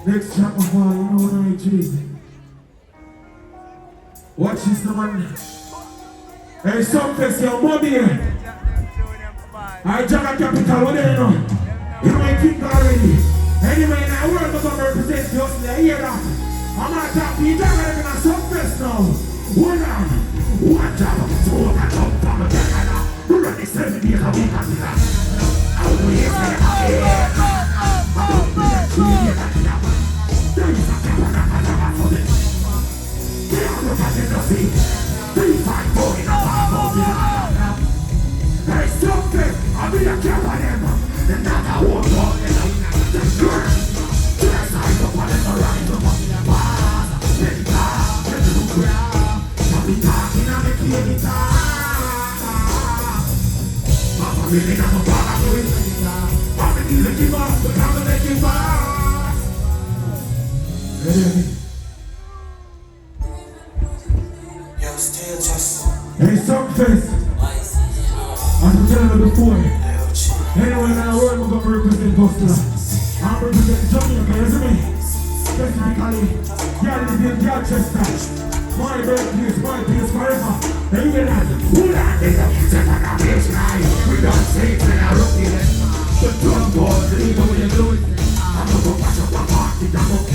Next track of all, you know what I actually. Watch this, the man. Hey, Sumfest, your mommy. I Jamaican capital, what do you know? You know I think already. Anyway, in our world, I'm going to represent you, so you hear that. I'm going to talk to you, Jamaican and Sumfest now. Hold on. One job, so I come from a Canada. We're running 7 years a week after that. How do you say that? Hey, Sumfest, I'll be a cap on them. And now I won't walk in the girl. Just like the one in the right of the bars. Let it go, let it go. I'll be talking on the guitar. I'm really not a bar, I'm doing it. I'm going to give up, but I'm going to let you pass. Yo, still just. Hey, Sumfest. As we tell you before, anyway in our world we're going to represent Boston. I'm representing Jamaica, you see me? Specifically, y'all live in Manchester. My birthplace, my place forever. And you get that? Who that is? Set on a baseline. We don't say it when I rock it. The drum boys, they know what you're doing. I'm going to go watch up a party, I'm going to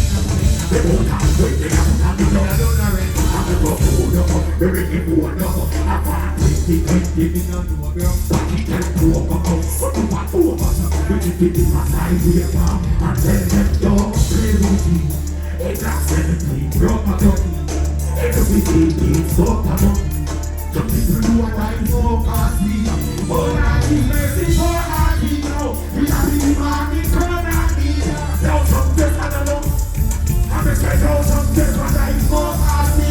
they won't have to wait, they have to have it done. I'm going to go hold up, they're ready for another. I'm going to 20, me not do a girl. But he can't do a couple. What do I do about her? When you get in my side, we get down. And tell them, don't play with me. It's not 17, broke my tongue. Every day, stop a month. Some people do what I know, cause me. Oh, I keep mercy for our people. We have to be marking for our people. Now some days I don't know. I'm just going to know some days what I know, cause me.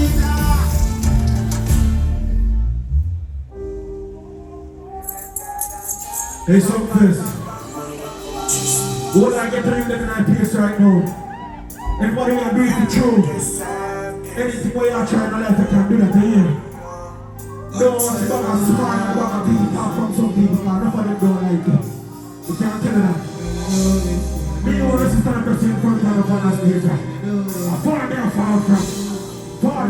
Hey, Sumfest. What I get to you living in that place right now? And what you are doing is true. Anything where you are trying to life, you can do that to you. Don't want to go and smile about a people from some people, because enough of them don't like it. You can't tell you that. Me and one sister and person in front of the one stage. Far there, far from. Far,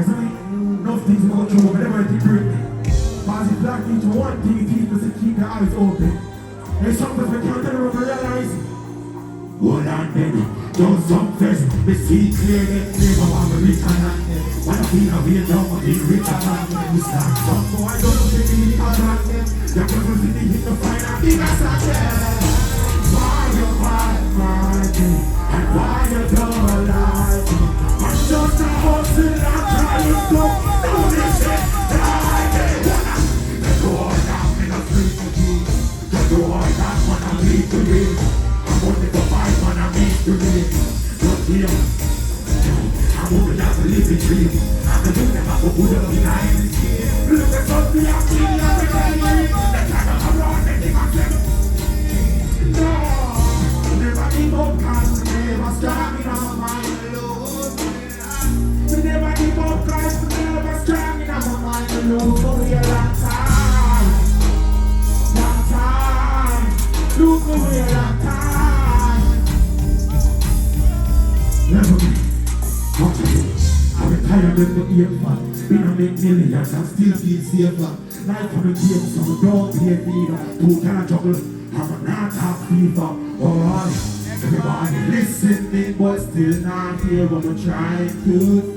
isn't it? Enough things go through, but never anything break me. Because if black each one thing, it is to keep your eyes open. There's something we can't tell you to realize. Hold on then, don't Sumfest. Me see clearly, never want to reach an end. When I feel a way down, I feel rich and man. We start some, so I don't know if we can run them. The people see the hit to find a bigger success. Why you fight, and why you don't like me? I'm just a hustle and trying to go. Don't listen, like it. They go all down in the street to you. They go all down when I meet to you. I'm only the fight when I meet to you. Don't hear me. I'm moving out the living tree. I'm the dude that I'm a Buddha behind the skin. Look at something I'm feeling like a baby. They can't come around and they can't get. No, never give up cause we never strong in our mind alone. We never give up cause we never strong in our mind alone. For a long time. Look for a long time. Never be. I've been tired make me aim for. We don't make millions and still feel safer. Life on the game, so don't be a leader. Two can juggle, I'm not top fever. Oh, everybody listening, but still not here what we're trying to.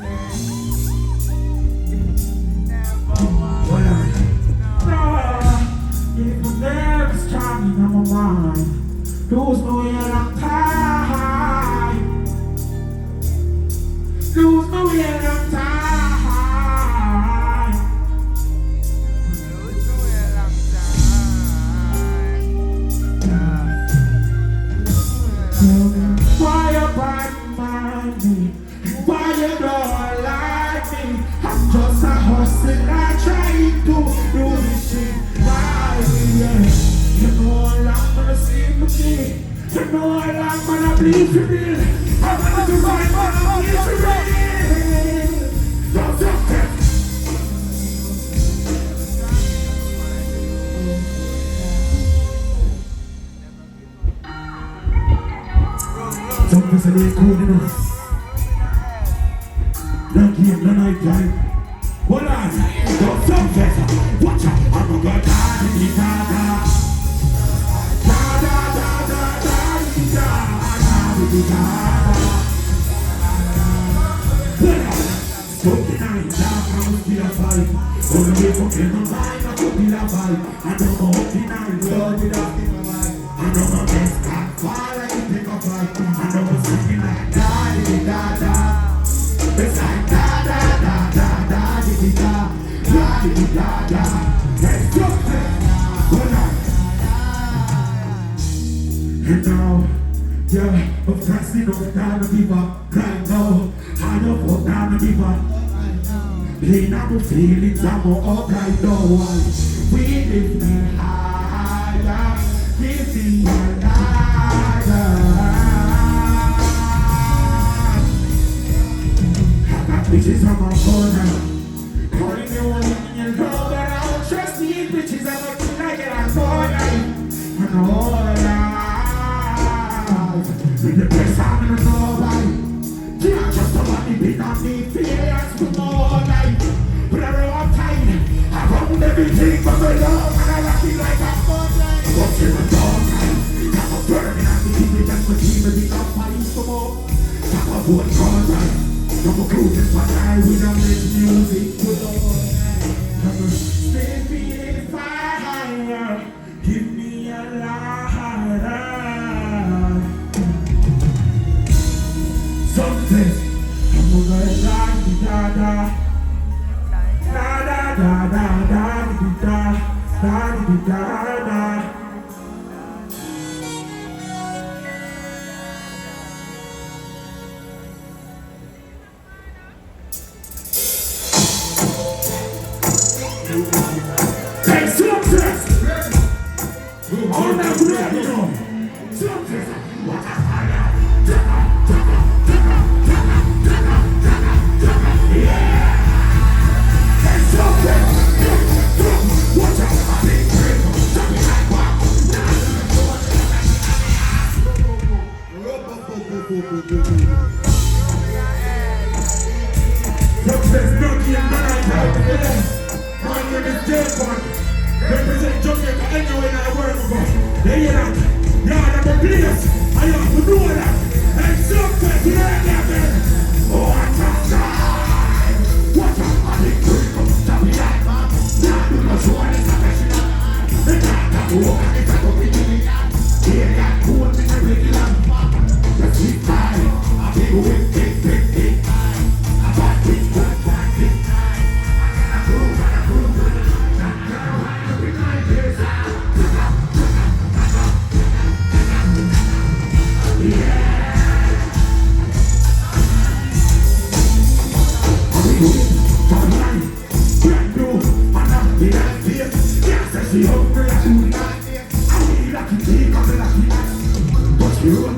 If the nerves strong in my mind, lose no way a long time. Lose no way a long time. Lose no way a long time. Why you bad mind me? Why you don't like me? I'm just a hustler trying to do this shit. You know how long I'm gonna see for me. You know how long I'm gonna bleed for me. I'm gonna survive, I'm gonna bleed for me. Don't stop that. Something's a little cool enough. No game, no night time. Hold on, don't stop that. Watch out, I'm gonna go down. Smoking night, dark, I must be a fight. On the way from in my mind, I could be a fight. I know my hoping night, Lord, without in my life. I know my best can't fall like a pick up fight. I know I'm singing like da-di-da-da. It's like da-da-da-da-da-da-di-da. Da-di-da-da. Let's go, hold on. And now, yeah, I'm pressing up down the river right now. I don't fall down the river. Clean up my feelings, I'm all right now. We lift me higher, give me a lighter. I got bitches on my phone now. Calling you one in your girl, but I don't trust these bitches. I'm not like it, I'm all right. I know all right. With the best I'm in the nobody. Yeah, just about me, big on me, feelings for more life. But I know I'm tired. I run everything for the love, and I rock it like a spotlight. What's in the dog time? I'm a burning, I'm the keep it just for team, and it's not fighting for more. Talk about what's all right. I'm a cruising for time, we don't make music for the world. I'm a stay feeling fire, give me a lighter. Something, I'm gonna da-di-da-da. Da-da-da-da-da-di-da. Da-di-da-da. Hey, Sumfest! All that we have to know. Sumfest! What a fire! Sumfest, Reggae and my name is Jquan. Represent Jamaica anywhere that I work for. They hear that? Yeah, I'm a place. I have to do that. And Sumfest, you hear that, man? Oh, what a time! What a big break of Jamaica. Now you know so what is happening. The night that you walk and it's a company. Here that cool in the regular. The sweet time. A big whip, big. A bad big, bad big. A groove. You're